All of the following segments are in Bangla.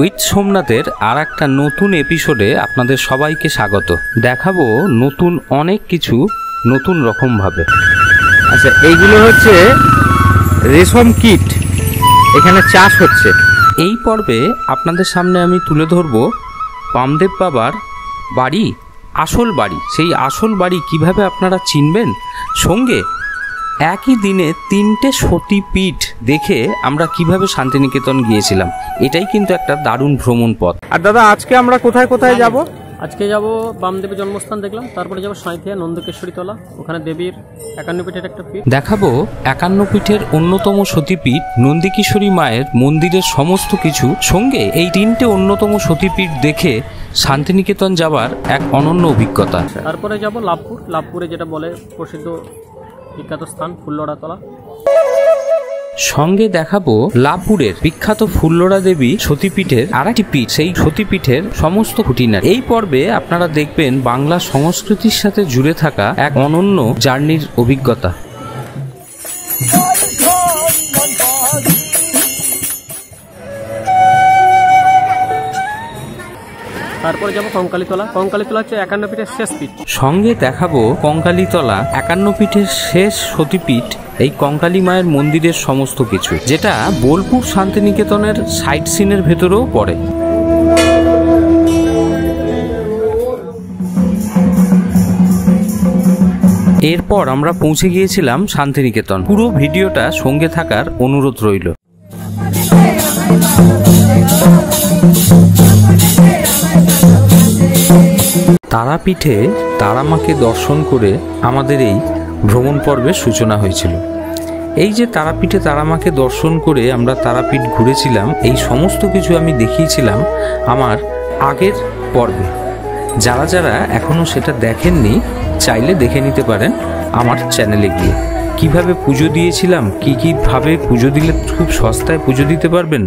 উইথ সোমনাথের আর একটা নতুন এপিসোডে আপনাদের সবাইকে স্বাগত। দেখাবো নতুন অনেক কিছু নতুন রকমভাবে। আচ্ছা, এইগুলো হচ্ছে রেশম কীট, এখানে চাষ হচ্ছে। এই পর্বে আপনাদের সামনে আমি তুলে ধরবো বামদেব বাবার বাড়ি, আসল বাড়ি। সেই আসল বাড়ি কিভাবে আপনারা চিনবেন, সঙ্গে একই দিনে 3টে সতীপীঠ দেখে আমরা কিভাবে শান্তিনিকেতন গিয়েছিলাম। এটাই কিন্তু একটা দারুণ ভ্রমণ পথ। আর দাদা, আজকে আমরা কোথায় কোথায় যাব? আজকে যাব বামদেবের জন্মস্থান দেখলাম, তারপরে যাব সাঁইথিয়া নন্দকেশ্বরী তলা, ওখানে দেবীর 51 পীঠের একটা পীঠ দেখাবো। 51 পীঠের অন্যতম সতীপীঠ নন্দিকেশ্বরী মায়ের মন্দিরের সমস্ত কিছু, সঙ্গে এই 3টে অন্যতম সতীপীঠ দেখে শান্তিনিকেতন যাওয়ার এক অনন্য অভিজ্ঞতা। তারপরে যাব লাভপুর, লাভপুরে যেটা বলে প্রসিদ্ধ বিখ্যাত স্থান ফুল্লরা তলা। সঙ্গে দেখাবো লাভপুরের বিখ্যাত ফুল্লরা দেবী সতীপীঠের আরেকটি পীঠ, সেই সতীপীঠের সমস্ত খুঁটিনাটি। এই পর্বে আপনারা দেখবেন বাংলা সংস্কৃতির সাথে জুড়ে থাকা এক অনন্য জার্নির অভিজ্ঞতা। তারপরে যাব কঙ্কালীতলা। কঙ্কালীতলা হচ্ছে 51 পীঠের শেষ পীঠ। সঙ্গে দেখাবো কঙ্কালীতলা 51 পীঠের শেষ সতীপীঠ, এই কঙ্কালী মায়ের মন্দিরের সমস্ত কিছু, যেটা বোলপুর শান্তিনিকেতনের সাইট সিনের ভেতরেও পড়ে। এরপর আমরা পৌঁছে গিয়েছিলাম শান্তিনিকেতন। পুরো ভিডিওটা সঙ্গে থাকার অনুরোধ রইল। তারাপীঠে তারামাকে দর্শন করে আমাদের এই ভ্রমণ পর্বের সূচনা হয়েছিল। এই যে তারাপীঠে তারামাকে দর্শন করে আমরা তারাপীঠ ঘুরেছিলাম, এই সমস্ত কিছু আমি দেখিয়েছিলাম আমার আগের পর্বে। যারা যারা এখনও সেটা দেখেননি, চাইলে দেখে নিতে পারেন আমার চ্যানেলে গিয়ে। কিভাবে পুজো দিয়েছিলাম, কীভাবে পুজো দিলে খুব সস্তায় পুজো দিতে পারবেন।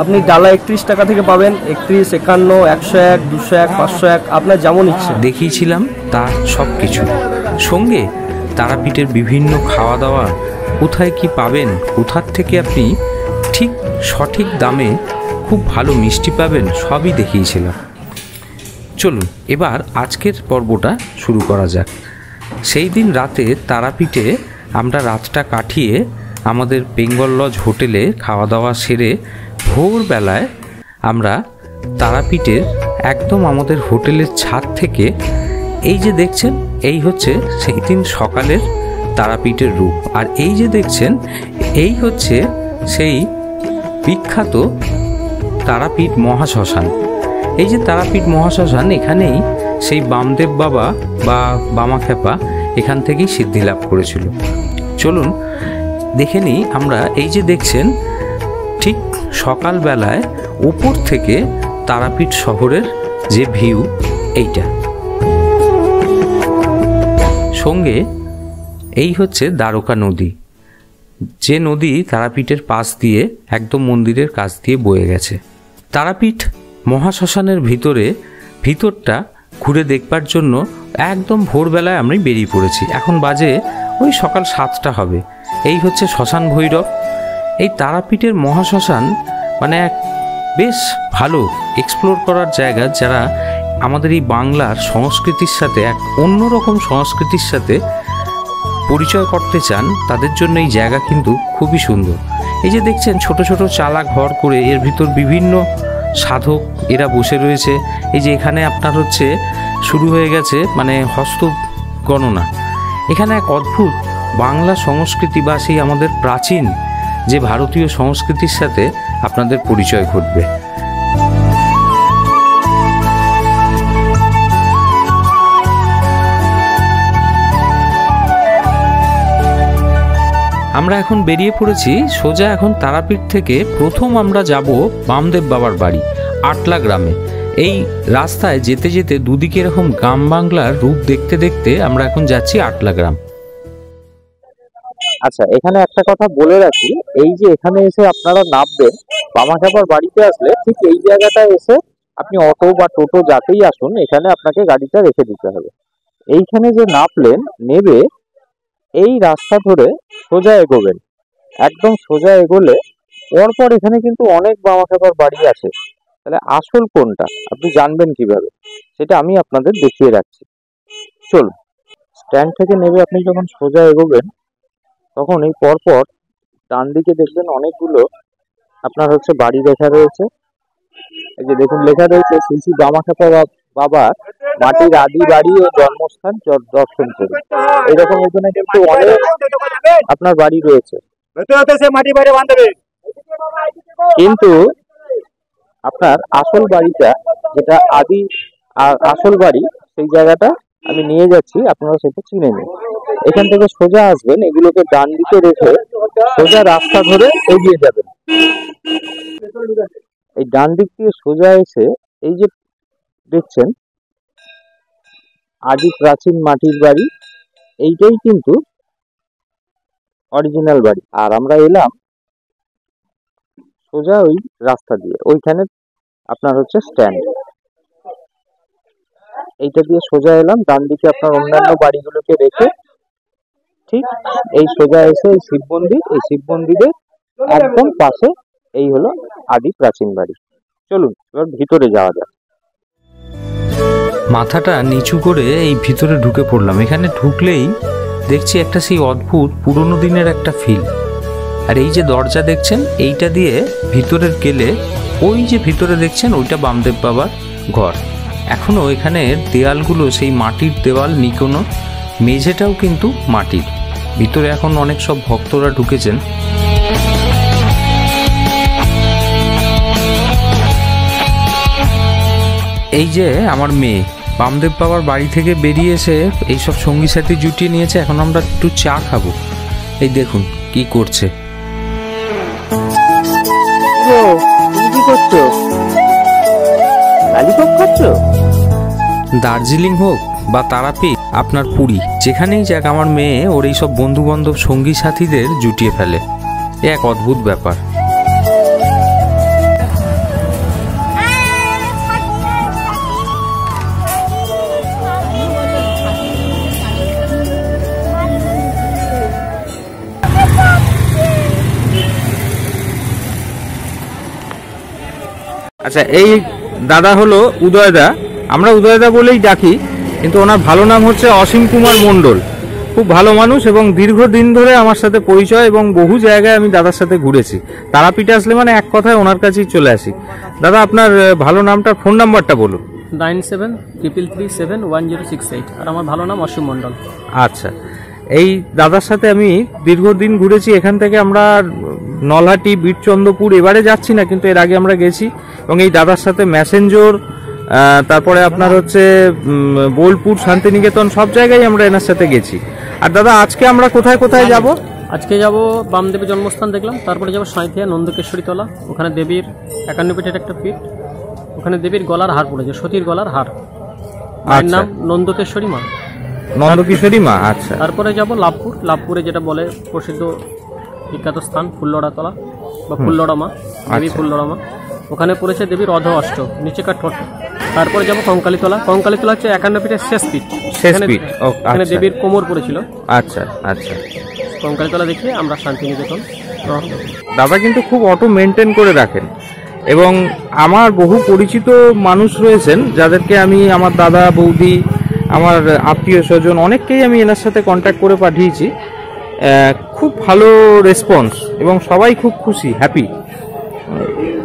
আপনি ডালা 31 টাকা থেকে পাবেন, 31, 51, 101, 201, 501, আপনার যেমন ইচ্ছে দেখিয়েছিলাম তার সব কিছু। সঙ্গে তারাপীঠের বিভিন্ন খাওয়া দাওয়া, কোথায় কি পাবেন, কোথার থেকে আপনি ঠিক সঠিক দামে খুব ভালো মিষ্টি পাবেন, সবই দেখিয়েছিলাম। চলুন এবার আজকের পর্বটা শুরু করা যাক। সেই দিন রাতে তারাপীঠে আমরা রাতটা কাটিয়ে আমাদের বেঙ্গল লজ হোটেলে খাওয়া দাওয়া সেরে ভোরবেলায় আমরা তারাপীঠের একদম আমাদের হোটেলের ছাদ থেকে, এই যে দেখছেন, এই হচ্ছে সেই দিন সকালের তারাপীঠের রূপ। আর এই যে দেখছেন, এই হচ্ছে সেই বিখ্যাত তারাপীঠ মহাশ্মশান। এই যে তারাপীঠ মহাশ্মশান, এখানেই সেই বামদেব বাবা বা বামাখ্যাপা এখান থেকেই সিদ্ধি লাভ করেছিল। চলুন দেখে নিই আমরা। এই যে দেখছেন, ঠিক সকালবেলায় উপর থেকে তারাপীঠ শহরের যে ভিউ, এইটা। সঙ্গে এই হচ্ছে দ্বারকা নদী, যে নদী তারাপীঠের পাশ দিয়ে একদম মন্দিরের কাছ দিয়ে বয়ে গেছে। তারাপীঠ মহাশ্মশানের ভিতরটা ঘুরে দেখবার জন্য একদম ভোরবেলায় আমি বেরিয়ে পড়েছি। এখন বাজে ওই সকাল 7টা হবে। এই হচ্ছে শ্মশান ভৈরব। এই তারাপীঠের মহাশ্মশান মানে এক বেশ ভালো এক্সপ্লোর করার জায়গা। যারা আমাদের এই বাংলার সংস্কৃতির সাথে, এক অন্যরকম সংস্কৃতির সাথে পরিচয় করতে চান, তাদের জন্য এই জায়গা কিন্তু খুবই সুন্দর। এই যে দেখছেন ছোট ছোট চালা ঘর করে, এর ভিতর বিভিন্ন সাধক এরা বসে রয়েছে। এই যে এখানে আপনার হচ্ছে শুরু হয়ে গেছে মানে হস্ত গণনা। এখানে এক অদ্ভুত বাংলা সংস্কৃতি বা সেই আমাদের প্রাচীন যে ভারতীয় সংস্কৃতির সাথে আপনাদের পরিচয় ঘটবে। আমরা এখন বেরিয়ে পড়েছি সোজা। এখন তারাপীঠ থেকে প্রথম আমরা যাব বামদেব বাবার বাড়ি আটলা গ্রামে। এই রাস্তায় যেতে যেতে দুদিকে এরকম গ্রাম বাংলার রূপ দেখতে দেখতে আমরা এখন যাচ্ছি আটলা গ্রাম। আচ্ছা, এখানে একটা কথা বলে রাখি, এই যে এখানে এসে আপনারা নামবেন, বামাখ্যাপার বাড়িতে আসলে ঠিক এই জায়গাটায় এসে আপনি অটো বা টোটো যাতেই আসুন, এখানে আপনাকে গাড়িটা রেখে দিতে হবে। এইখানে যে নামলেন, নেবে এই রাস্তা ধরে সোজা এগোবেন। একদম সোজা এগোলে পরপর এখানে কিন্তু অনেক বামাখ্যাপার বাড়ি আছে। তাহলে আসল কোনটা আপনি জানবেন কিভাবে, সেটা আমি আপনাদের দেখিয়ে রাখছি। চলুন, স্ট্যান্ড থেকে নেমে আপনি যখন সোজা এগোবেন, তখন এই পরপর ডান দিকে দেখবেন অনেকগুলো আপনার হচ্ছে বাড়ি লেখা রয়েছে। এই যে দেখুন, লেখা রয়েছে শ্রী শ্রী বামাখ্যাপা বাবার মাটির আদি বাড়ি ও জন্মস্থান দর্শন করুন। এরকম এখানে কিন্তু অনেক আপনার বাড়ি রয়েছে, কিন্তু আপনার আসল বাড়িটা, যেটা আদি আসল বাড়ি, সেই জায়গাটা আমি নিয়ে যাচ্ছি, আপনারা সেটা চিনে নিন। এখান থেকে সোজা আসবেন, এগুলোকে ডান দিকে রেখে সোজা রাস্তা ধরে এগিয়ে যাবেন। এই ডান দিক দিয়ে সোজা এসে এই যে দেখছেন আদি প্রাচীন মাটির বাড়ি, এইটাই কিন্তু অরিজিনাল বাড়ি। আর আমরা এলাম সোজা ওই রাস্তা দিয়ে, ওইখানে আপনার হচ্ছে স্ট্যান্ড, এইটা দিয়ে সোজা এলাম, ডান দিকে আপনার অন্যান্য বাড়িগুলোকে রেখে ঠিক এই সোজা এসে এই শিব মন্দির, এই শিব মন্দিরের একদম পাশে এই হলো আদি প্রাচীন বাড়ি। চলুন এবার ভিতরে যাওয়া যাক। মাথাটা নিচু করে এই ভিতরে ঢুকে পড়লাম। এখানে ঢুকলেই দেখছি একটা সেই অদ্ভুত পুরনো দিনের একটা ফিল। আর এই যে দরজা দেখছেন, এইটা দিয়ে ভিতরে গেলে ওই যে ভিতরে দেখছেন ওইটা বামদেব বাবার ঘর। এখনো এখানে দেয়ালগুলো সেই মাটির দেওয়াল, নিকোনো মেঝেটাও কিন্তু মাটির। ভিতরে এখন অনেক সব ভক্তরা ঢুকেছেন। এই যে আমার মেয়ে বামদেব বাবার বাড়ি থেকে বেরিয়ে এসে এইসব সঙ্গী সাথী জুটিয়ে নিয়েছে। এখন আমরা একটু চা খাবো। এই দেখুন কি করছে। কি করছো? লালিপপ খাচ্ছো? দার্জিলিং হোক বা তারাপীঠ, আপনার পুরী, যেখানেই যাক আমার মেয়ে ওর এইসব বন্ধু বান্ধব সঙ্গী সাথীদের জুটিয়ে ফেলে। এ এক অদ্ভুত ব্যাপার। আচ্ছা, এই দাদা হলো উদয়দা, আমরা উদয়দা বলেই ডাকি, কিন্তু ওনার ভালো নাম হচ্ছে অসীম কুমার মণ্ডল। খুব ভালো মানুষ এবং দীর্ঘদিন ধরে আমার সাথে পরিচয়, এবং বহু জায়গায় আমি দাদার সাথে ঘুরেছি। তারাপীঠে আসলে মানে এক কথায় ওনার কাছেই চলে আসি। দাদা, আপনার ভালো নামটা, ফোন নাম্বারটা বলুন। 9733371068। আর আমার ভালো নাম অসীম মণ্ডল। আচ্ছা, এই দাদার সাথে আমি দীর্ঘদিন ঘুরেছি। এখান থেকে আমরা নলহাটি, বীরচন্দ্রপুর এবারে যাচ্ছি না, কিন্তু এর আগে আমরা গেছি। এবং এই দাদার সাথে ম্যাসেঞ্জর, তারপরে আপনার হচ্ছে বোলপুর, শান্তিনিকেতন, সব জায়গায় আমরা এনার সাথে গেছি। আর দাদা, আজকে আমরা কোথায় কোথায় যাব? আজকে যাব বামদেবের জন্মস্থান দেখলাম, তারপরে যাব সাঁইথিয়া নন্দকেশ্বরী তলা, ওখানে দেবীর 51 ফিটের একটা পীঠ, ওখানে দেবীর গলার হার পড়েছে, সতীর গলার হার, মায়ের নাম নন্দকেশ্বরী মা। নন্দকিশোরী মা, আচ্ছা। তারপরে যাব লাভপুর, লাভপুরে যেটা বলে প্রসিদ্ধ বিখ্যাত স্থান ফুল্লড়া তলা বা ফুল্লড়া মা, দেবী ফুল্লড়া মা, ওখানে পড়েছে দেবীর অধ অষ্ট, নিচেকার ঠোঁট। তারপরে যাব কঙ্কালীতলা, কঙ্কালীতলা হচ্ছে 51 ফিটের শেষ পীঠ, এখানে দেবীর কোমর পড়েছিল। আচ্ছা আচ্ছা, কঙ্কালীতলা দেখিয়ে আমরা শান্তিনিকেতন। দাদা কিন্তু খুব অটো মেনটেন করে রাখেন, এবং আমার বহু পরিচিত মানুষ রয়েছেন যাদেরকে আমি, আমার দাদা বৌদি, আমার আত্মীয় স্বজন, অনেককেই আমি এনার সাথে কন্ট্যাক্ট করে পাঠিয়েছি। খুব ভালো রেসপন্স, এবং সবাই খুব খুশি, হ্যাপি।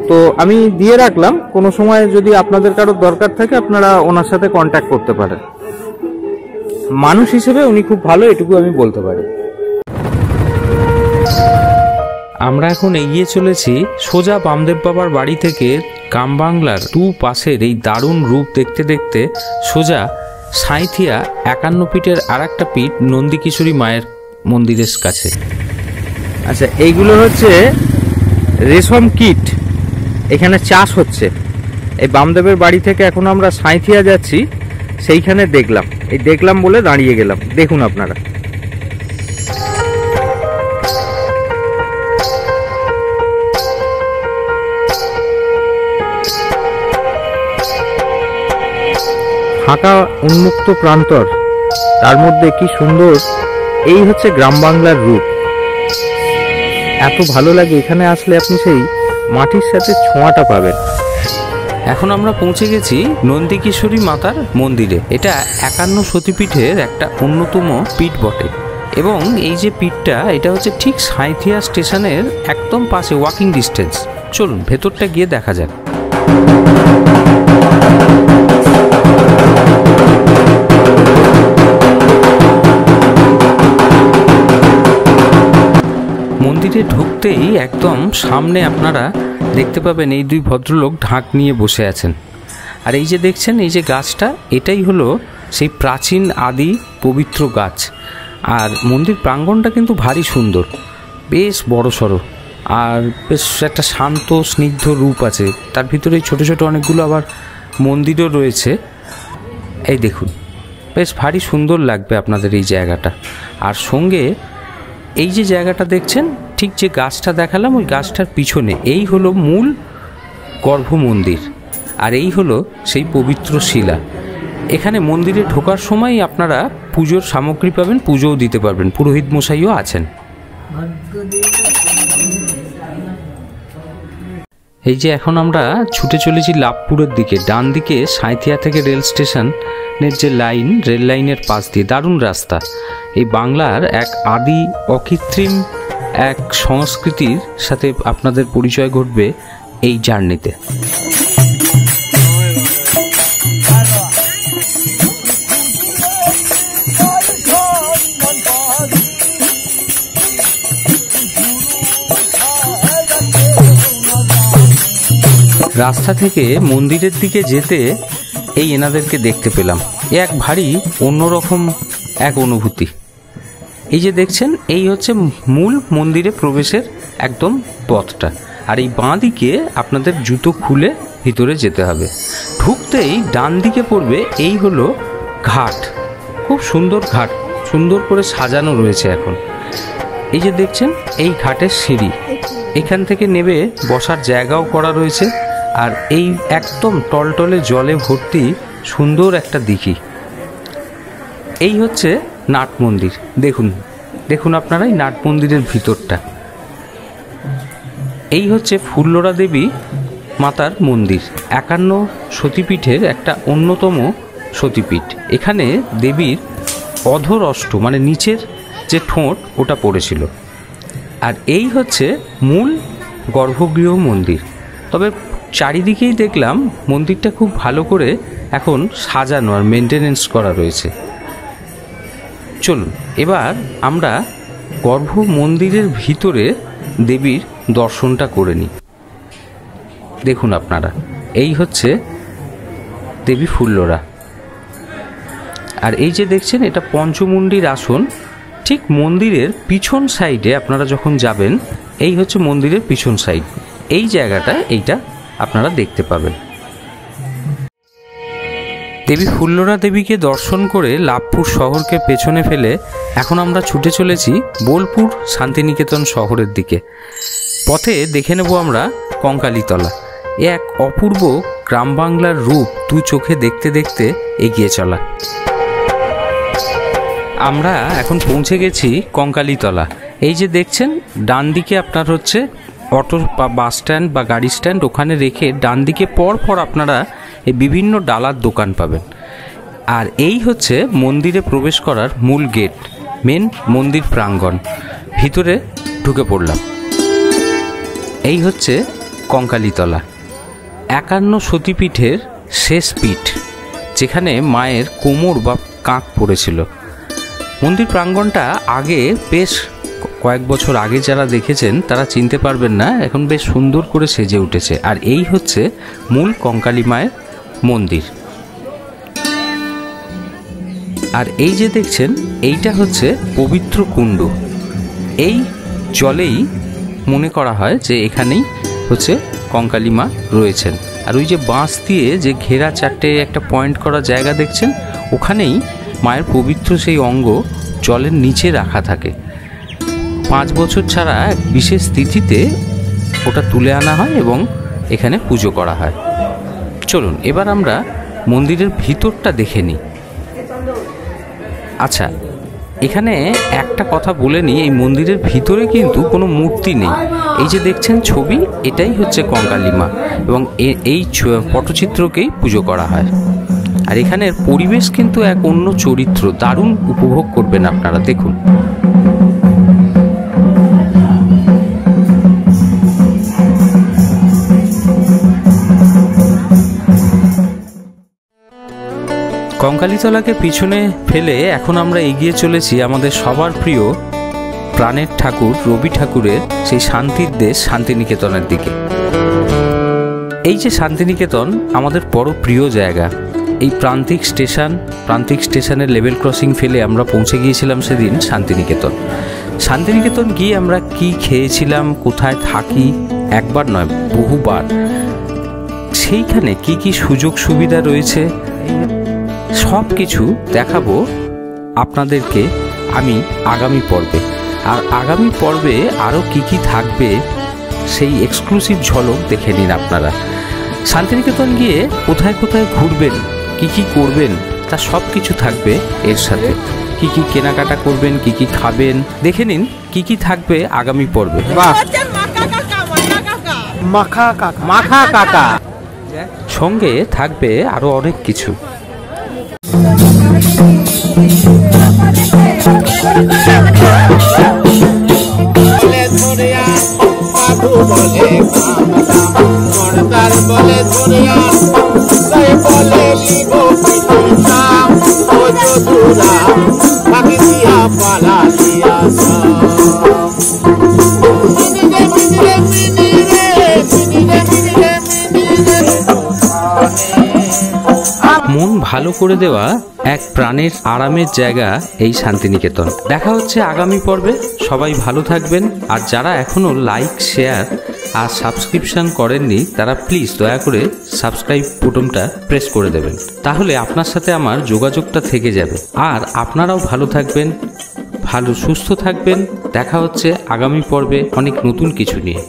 তো আমি দিয়ে রাখলাম, কোনো সময় যদি আপনাদের কারোর দরকার থাকে আপনারা ওনার সাথে কন্ট্যাক্ট করতে পারেন। মানুষ হিসেবে উনি খুব ভালো, এটুকু আমি বলতে পারি। আমরা এখন এগিয়ে চলেছি সোজা বামদেব বাবার বাড়ি থেকে গ্রাম বাংলার দু পাশের এই দারুণ রূপ দেখতে দেখতে সোজা সাঁইথিয়া 51 ফিটের আর একটা পীঠ নন্দীকিশোরী মায়ের মন্দিরের কাছে। আচ্ছা, এইগুলো হচ্ছে রেশম কীট, এখানে চাষ হচ্ছে। এই বামদেবের বাড়ি থেকে এখন আমরা সাঁইথিয়া যাচ্ছি, সেইখানে দেখলাম বলে দাঁড়িয়ে গেলাম। দেখুন আপনারা, ফাঁকা উন্মুক্ত প্রান্তর, তার মধ্যে কি সুন্দর। এই হচ্ছে গ্রাম বাংলার রূপ। এত ভালো লাগে এখানে আসলে, আপনি সেই মাটির সাথে ছোঁয়াটা পাবেন। এখন আমরা পৌঁছে গেছি নন্দিকেশ্বরী মাতার মন্দিরে। এটা 51 সতীপীঠের একটা অন্যতম পীঠ বটে এবং এই যে পীঠটা এটা হচ্ছে ঠিক সাঁইথিয়া স্টেশনের একদম পাশে, ওয়াকিং ডিস্টেন্স। চলুন ভেতরটা গিয়ে দেখা যাক। মন্দিরে ঢুকতেই একদম সামনে আপনারা দেখতে পাবেন এই দুই ভদ্রলোক ঢাক নিয়ে বসে আছেন। আর এই যে দেখছেন এই যে গাছটা, এটাই হলো সেই প্রাচীন আদি পবিত্র গাছ। আর মন্দির প্রাঙ্গণটা কিন্তু ভারী সুন্দর, বেশ বড় সড়ো, আর বেশ একটা শান্ত স্নিগ্ধ রূপ আছে। তার ভিতরে ছোট ছোট অনেকগুলো আবার মন্দিরও রয়েছে। এই দেখুন, বেশ ভারী সুন্দর লাগবে আপনাদের এই জায়গাটা। আর সঙ্গে এই যে জায়গাটা দেখছেন, ঠিক যে গাছটা দেখালাম ওই গাছটার পিছনে এই হলো মূল গর্ভ মন্দির, আর এই হলো সেই পবিত্র শিলা। এখানে মন্দিরে ঢোকার সময় আপনারা পুজোর সামগ্রী পাবেন, পুজোও দিতে পারবেন, পুরোহিত মশাইও আছেন। এই যে এখন আমরা ছুটে চলেছি লাভপুরের দিকে। ডান দিকে সাঁইথিয়া থেকে রেল স্টেশনের যে লাইন, রেল লাইনের পাশ দিয়ে দারুণ রাস্তা। এই বাংলার এক আদি অকৃত্রিম এক সংস্কৃতির সাথে আপনাদের পরিচয় ঘটবে এই জার্নিতে। রাস্তা থেকে মন্দিরের দিকে যেতে এই এনাদেরকে দেখতে পেলাম, এক ভারী অন্যরকম এক অনুভূতি। এই যে দেখছেন এই হচ্ছে মূল মন্দিরে প্রবেশের একদম পথটা, আর এই বাঁ দিকে আপনাদের জুতো খুলে ভিতরে যেতে হবে। ঢুকতেই ডান দিকে পড়বে এই হলো ঘাট, খুব সুন্দর ঘাট, সুন্দর করে সাজানো রয়েছে। এখন এই যে দেখছেন এই ঘাটের সিঁড়ি, এখান থেকে নেবে বসার জায়গাও করা রয়েছে। আর এই একদম টলটলে জলে ভর্তি সুন্দর একটা দিঘি। এই হচ্ছে নাট মন্দির। দেখুন দেখুন আপনারা এই নাট মন্দিরের ভিতরটা। এই হচ্ছে ফুল্লরা দেবী মাতার মন্দির, 51 সতীপীঠের একটা অন্যতম সতীপীঠ। এখানে দেবীর অধর অষ্ট মানে নিচের যে ঠোঁট ওটা পড়েছিল। আর এই হচ্ছে মূল গর্ভগৃহ মন্দির। তবে চারিদিকেই দেখলাম মন্দিরটা খুব ভালো করে এখন সাজানো আর মেনটেনেন্স করা রয়েছে। চলুন এবার আমরা গর্ভ মন্দিরের ভিতরে দেবীর দর্শনটা করে নিই। দেখুন আপনারা, এই হচ্ছে দেবী ফুল্লরা। আর এই যে দেখছেন এটা পঞ্চমুণ্ডির আসন। ঠিক মন্দিরের পিছন সাইডে আপনারা যখন যাবেন, এই হচ্ছে মন্দিরের পিছন সাইড, এই জায়গাটা এইটা আপনারা দেখতে পাবেন। দেবী ফুল্লরা দেবীকে দর্শন করে লাভপুর শহরকে পেছনে ফেলে এখন আমরা ছুটে চলেছি বোলপুর শান্তিনিকেতন শহরের দিকে। পথে দেখে নেব আমরা কঙ্কালীতলা। এ এক অপূর্ব গ্রাম বাংলার রূপ দু চোখে দেখতে দেখতে এগিয়ে চলা। আমরা এখন পৌঁছে গেছি কঙ্কালীতলা। এই যে দেখছেন ডান দিকে আপনার হচ্ছে অটো বা বাস স্ট্যান্ড বা গাড়ি স্ট্যান্ড, ওখানে রেখে ডান দিকে পর আপনারা এই বিভিন্ন ডালার দোকান পাবেন। আর এই হচ্ছে মন্দিরে প্রবেশ করার মূল গেট, মেন মন্দির প্রাঙ্গণ। ভিতরে ঢুকে পড়লাম। এই হচ্ছে কঙ্কালীতলা, 51 সতীপীঠের শেষ পীঠ, যেখানে মায়ের কোমর বা কাঁক পড়েছিল। মন্দির প্রাঙ্গণটা আগে বেশ কয়েক বছর আগে যারা দেখেছেন তারা চিনতে পারবেন না, এখন বেশ সুন্দর করে সেজে উঠেছে। আর এই হচ্ছে মূল কঙ্কালী মায়ের মন্দির। আর এই যে দেখছেন এইটা হচ্ছে পবিত্র কুণ্ড। এই জলেই মনে করা হয় যে এখানেই হচ্ছে কঙ্কালী মা রয়েছেন। আর ওই যে বাঁশ দিয়ে যে ঘেরা চারটে একটা পয়েন্ট করা জায়গা দেখছেন, ওখানেই মায়ের পবিত্র সেই অঙ্গ জলের নিচে রাখা থাকে। 5 বছর ছাড়া এক বিশেষ তিথিতে ওটা তুলে আনা হয় এবং এখানে পুজো করা হয়। চলুন এবার আমরা মন্দিরের ভিতরটা দেখে নিই। আচ্ছা, এখানে একটা কথা বলে নিই, এই মন্দিরের ভিতরে কিন্তু কোনো মূর্তি নেই। এই যে দেখছেন ছবি, এটাই হচ্ছে কঙ্কালী মা, এবং এই পটচিত্রকেই পুজো করা হয়। আর এখানের পরিবেশ কিন্তু এক অন্য চরিত্র, দারুণ উপভোগ করবেন আপনারা, দেখুন। কঙ্কালীতলাকে পিছনে ফেলে এখন আমরা এগিয়ে চলেছি আমাদের সবার প্রিয় প্রাণের ঠাকুর রবি ঠাকুরের সেই শান্তির দেশ শান্তিনিকেতনের দিকে। এই যে শান্তিনিকেতন আমাদের বড় প্রিয় জায়গা। এই প্রান্তিক স্টেশনের লেভেল ক্রসিং ফেলে আমরা পৌঁছে গিয়েছিলাম সেদিন শান্তিনিকেতন। শান্তিনিকেতন গিয়ে আমরা কি খেয়েছিলাম, কোথায় থাকি, একবার নয় বহুবার, সেইখানে কি কি সুযোগ সুবিধা রয়েছে, সব কিছু দেখাবো আপনাদেরকে আমি আগামী পর্বে। আর আগামী পর্বে আরও কি কি থাকবে সেই এক্সক্লুসিভ ঝলক দেখে নিন আপনারা। শান্তিনিকেতন গিয়ে কোথায় কোথায় ঘুরবেন, কি কি করবেন, তা সব কিছু থাকবে এর সাথে। কি কি কেনাকাটা করবেন, কি কি খাবেন, দেখে নিন কি কি থাকবে আগামী পর্বে। বাহ, মাখা কাকা সঙ্গে থাকবে আরও অনেক কিছু। মন ভালো করে দেওয়া এক প্রাণের আরামের জায়গা এই শান্তিনিকেতন। দেখা হচ্ছে আগামী পর্বে। সবাই ভালো থাকবেন। আর যারা এখনো লাইক, শেয়ার আর সাবস্ক্রিপশন করেননি তারা প্লিজ দয়া করে সাবস্ক্রাইব বুটনটা প্রেস করে দেবেন, তাহলে আপনার সাথে আমার যোগাযোগটা থেকে যাবে। আর আপনারাও ভালো থাকবেন, ভালো সুস্থ থাকবেন। দেখা হচ্ছে আগামী পর্বে অনেক নতুন কিছু নিয়ে।